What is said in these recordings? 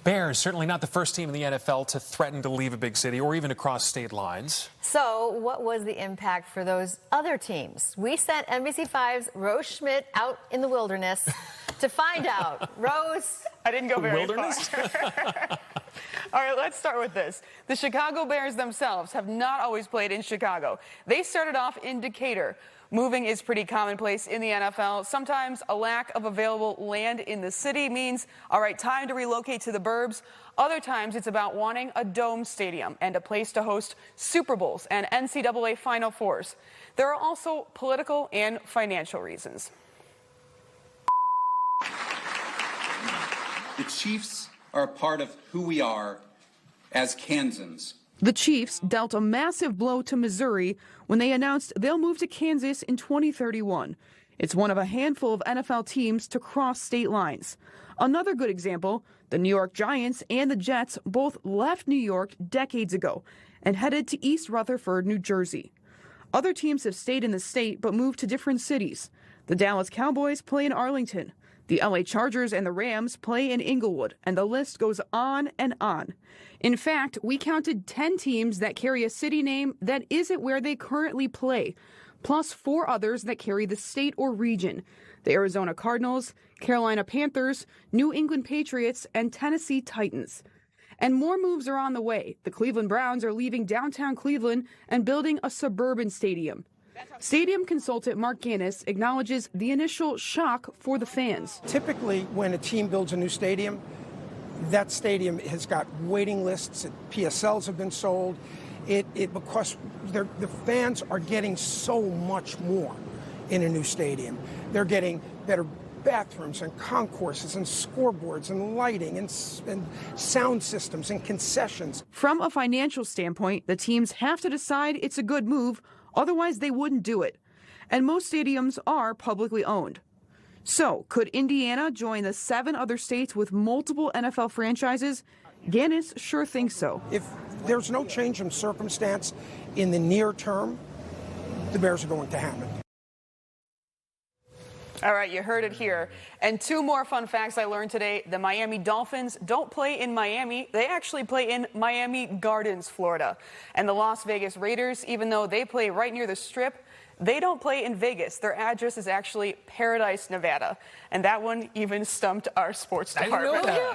Bears, certainly not the first team in the NFL to threaten to leave a big city or even to cross state lines. So what was the impact for those other teams? We sent NBC5's Rose Schmidt out in the wilderness to find out. Rose? I didn't go very Wilderness? far. All right, let's start with this. The Chicago Bears themselves have not always played in Chicago. They started off in Decatur. Moving is pretty commonplace in the NFL. Sometimes a lack of available land in the city means, all right, time to relocate to the burbs. Other times it's about wanting a dome stadium and a place to host Super Bowls and NCAA Final Fours. There are also political and financial reasons. The Chiefs are a part of who we are as Kansans. The Chiefs dealt a massive blow to Missouri when they announced they'll move to Kansas in 2031. It's one of a handful of NFL teams to cross state lines. Another good example, the New York Giants and the Jets both left New York decades ago and headed to East Rutherford, New Jersey. Other teams have stayed in the state but moved to different cities. The Dallas Cowboys play in Arlington. The LA Chargers and the Rams play in Inglewood, and the list goes on and on. In fact, we counted 10 teams that carry a city name that isn't where they currently play, plus 4 others that carry the state or region: the Arizona Cardinals, Carolina Panthers, New England Patriots, and Tennessee Titans. And more moves are on the way. The Cleveland Browns are leaving downtown Cleveland and building a suburban stadium. Stadium consultant Mark Gannis acknowledges the initial shock for the fans. Typically, when a team builds a new stadium, that stadium has got waiting lists. PSLs have been sold. Because the fans are getting so much more in a new stadium. They're getting better bathrooms and concourses and scoreboards and lighting and sound systems and concessions. From a financial standpoint, the teams have to decide it's a good move. Otherwise, they wouldn't do it. And most stadiums are publicly owned. So, could Indiana join the 7 other states with multiple NFL franchises? Gannis sure thinks so. If there's no change in circumstance in the near term, the Bears are going to happen. All right, you heard it here. And 2 more fun facts I learned today. The Miami Dolphins don't play in Miami. They actually play in Miami Gardens, Florida. And the Las Vegas Raiders, even though they play right near the Strip, they don't play in Vegas. Their address is actually Paradise, Nevada. And that one even stumped our sports department. I didn't know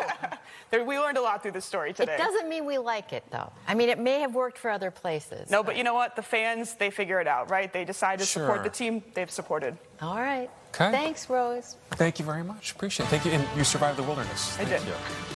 that. We learned a lot through the story today. It doesn't mean we like it, though. I mean, it may have worked for other places. No, but you know what? The fans, they figure it out, right? They decide to support the team they've supported. All right. Okay. Thanks, Rose. Thank you very much. Appreciate it. Thank you. And you survived the wilderness. I did. Thank you.